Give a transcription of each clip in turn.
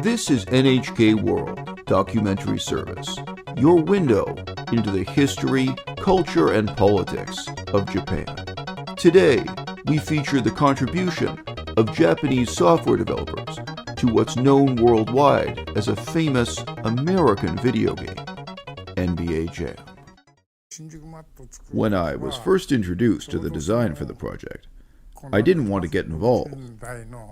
This is NHK World Documentary Service, your window into the history, culture, and politics of Japan. Today, we feature the contribution of Japanese software developers to what's known worldwide as a famous American video game, NBA Jam. When I was first introduced to the design for the project, I didn't want to get involved.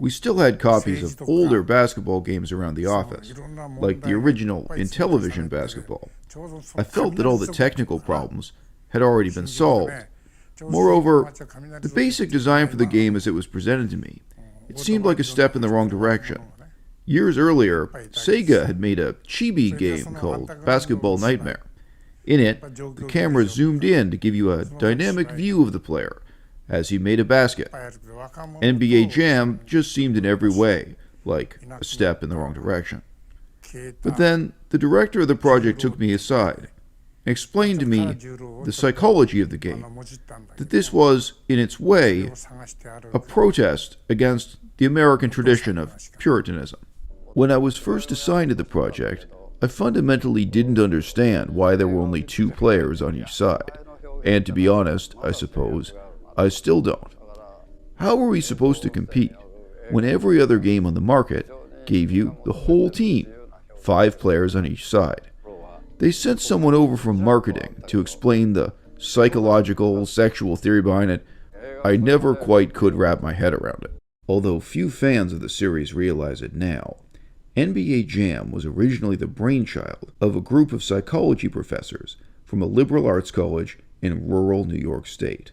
We still had copies of older basketball games around the office, like the original Intellivision basketball. I felt that all the technical problems had already been solved. Moreover, the basic design for the game as it was presented to me, it seemed like a step in the wrong direction. Years earlier, Sega had made a chibi game called Basketball Nightmare. In it, the camera zoomed in to give you a dynamic view of the player as he made a basket. NBA Jam just seemed in every way like a step in the wrong direction. But then, the director of the project took me aside and explained to me the psychology of the game, that this was, in its way, a protest against the American tradition of Puritanism. When I was first assigned to the project, I fundamentally didn't understand why there were only 2 players on each side, and to be honest, I suppose, I still don't. How were we supposed to compete when every other game on the market gave you the whole team, 5 players on each side? They sent someone over from marketing to explain the psychological, sexual theory behind it. I never quite could wrap my head around it. Although few fans of the series realize it now, NBA Jam was originally the brainchild of a group of psychology professors from a liberal arts college in rural New York State.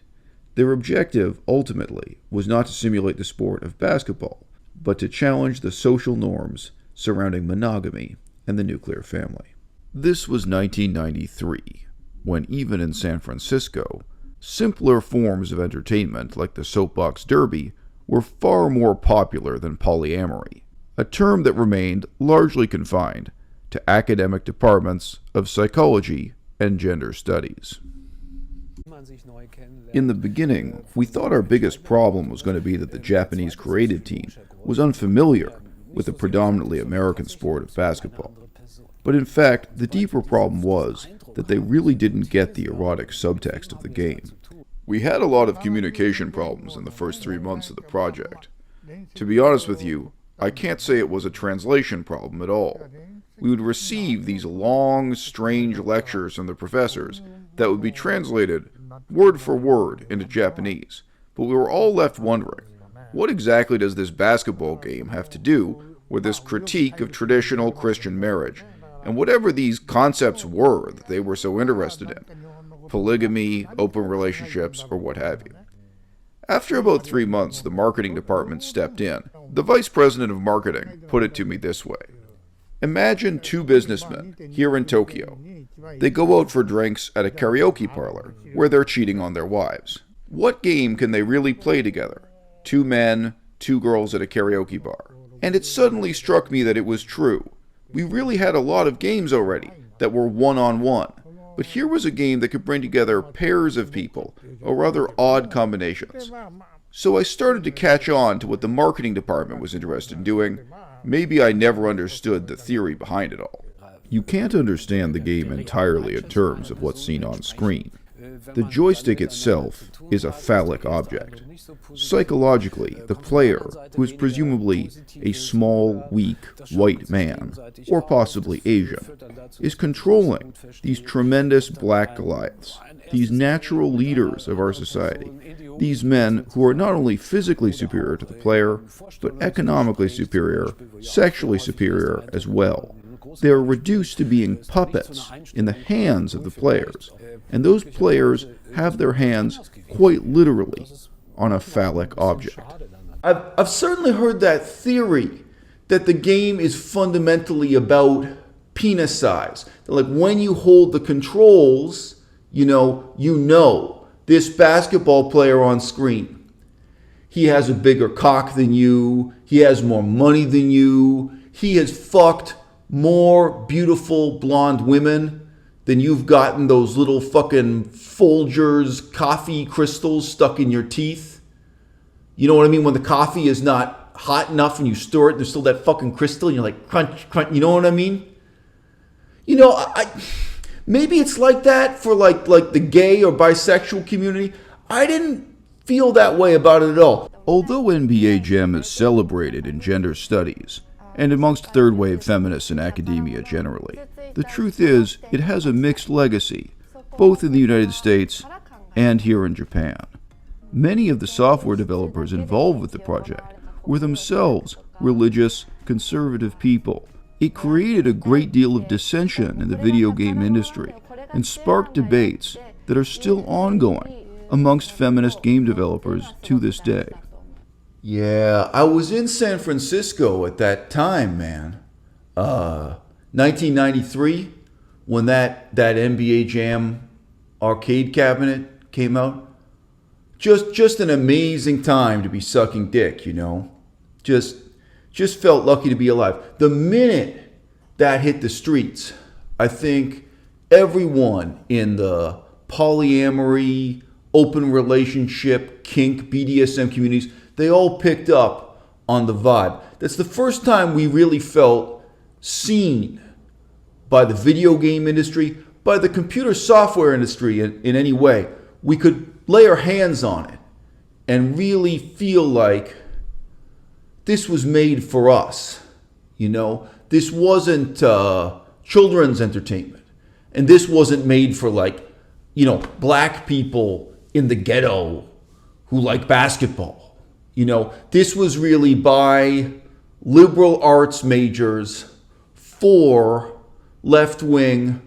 Their objective, ultimately, was not to simulate the sport of basketball, but to challenge the social norms surrounding monogamy and the nuclear family. This was 1993, when even in San Francisco, simpler forms of entertainment like the soapbox derby were far more popular than polyamory, a term that remained largely confined to academic departments of psychology and gender studies. In the beginning, we thought our biggest problem was going to be that the Japanese creative team was unfamiliar with the predominantly American sport of basketball. But in fact, the deeper problem was that they really didn't get the erotic subtext of the game. We had a lot of communication problems in the first 3 months of the project. To be honest with you, I can't say it was a translation problem at all. We would receive these long, strange lectures from the professors that would be translated word for word into Japanese, but we were all left wondering, what exactly does this basketball game have to do with this critique of traditional Christian marriage, and whatever these concepts were that they were so interested in, polygamy, open relationships, or what have you. After about 3 months, the marketing department stepped in. The vice president of marketing put it to me this way. Imagine 2 businessmen here in Tokyo. They go out for drinks at a karaoke parlor where they're cheating on their wives. What game can they really play together? 2 men, 2 girls at a karaoke bar. And it suddenly struck me that it was true. We really had a lot of games already that were one-on-one. But here was a game that could bring together pairs of people, or rather odd combinations. So I started to catch on to what the marketing department was interested in doing. Maybe I never understood the theory behind it all. You can't understand the game entirely in terms of what's seen on screen. The joystick itself is a phallic object. Psychologically, the player, who is presumably a small, weak, white man, or possibly Asian, is controlling these tremendous black Goliaths, these natural leaders of our society, these men who are not only physically superior to the player, but economically superior, sexually superior as well. They are reduced to being puppets in the hands of the players, and those players have their hands quite literally on a phallic object. I've certainly heard that theory that the game is fundamentally about penis size. Like when you hold the controls, you know this basketball player on screen. He has a bigger cock than you. He has more money than you. He has fucked more beautiful blonde women than you've gotten those little fucking Folgers coffee crystals stuck in your teeth. You know what I mean? When the coffee is not hot enough and you stir it, there's still that fucking crystal, and you're like, crunch, crunch, you know what I mean? You know, maybe it's like that for like the gay or bisexual community. I didn't feel that way about it at all. Although NBA Jam is celebrated in gender studies, and amongst third-wave feminists in academia generally, the truth is it has a mixed legacy, both in the United States and here in Japan. Many of the software developers involved with the project were themselves religious, conservative people. It created a great deal of dissension in the video game industry and sparked debates that are still ongoing amongst feminist game developers to this day. Yeah, I was in San Francisco at that time, man. 1993, when that NBA Jam arcade cabinet came out. Just an amazing time to be sucking dick, you know. Just felt lucky to be alive. The minute that hit the streets, I think everyone in the polyamory, open relationship, kink, BDSM communities, they all picked up on the vibe. That's the first time we really felt seen by the video game industry, by the computer software industry in any way. We could lay our hands on it and really feel like this was made for us. You know, this wasn't children's entertainment, and this wasn't made for, like, you know, black people in the ghetto who like basketball. You know, this was really by liberal arts majors for left-wing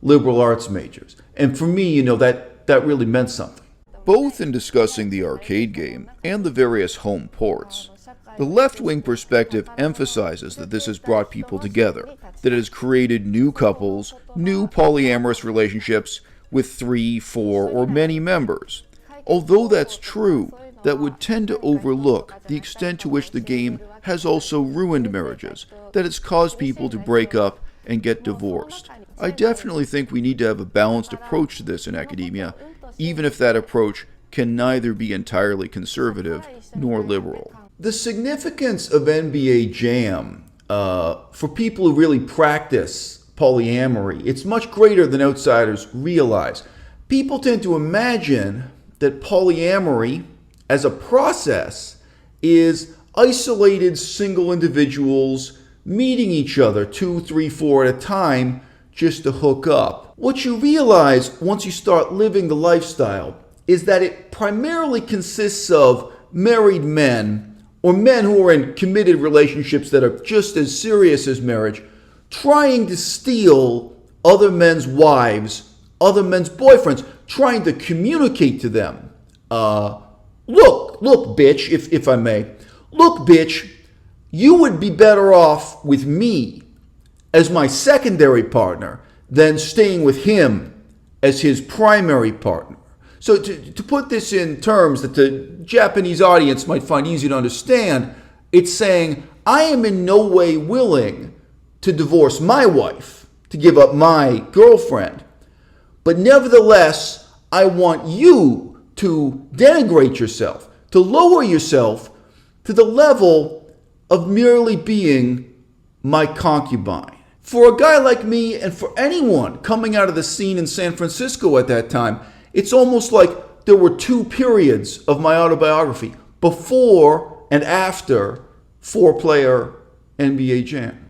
liberal arts majors. And for me, you know, that really meant something. Both in discussing the arcade game and the various home ports, the left-wing perspective emphasizes that this has brought people together, that it has created new couples, new polyamorous relationships with 3, 4, or many members. Although that's true, that would tend to overlook the extent to which the game has also ruined marriages, that it's caused people to break up and get divorced. I definitely think we need to have a balanced approach to this in academia, even if that approach can neither be entirely conservative nor liberal. The significance of NBA Jam for people who really practice polyamory, it's much greater than outsiders realize. People tend to imagine that polyamory as a process is isolated single individuals meeting each other 2, 3, 4 at a time just to hook up. What you realize once you start living the lifestyle is that it primarily consists of married men or men who are in committed relationships that are just as serious as marriage, trying to steal other men's wives, other men's boyfriends, trying to communicate to them. Look, bitch, if I may. Look, bitch, you would be better off with me as my secondary partner than staying with him as his primary partner. So to put this in terms that the Japanese audience might find easy to understand, it's saying, I am in no way willing to divorce my wife, to give up my girlfriend, but nevertheless, I want you to denigrate yourself, to lower yourself to the level of merely being my concubine. For a guy like me, and for anyone coming out of the scene in San Francisco at that time, it's almost like there were 2 periods of my autobiography, before and after 4-player NBA Jam.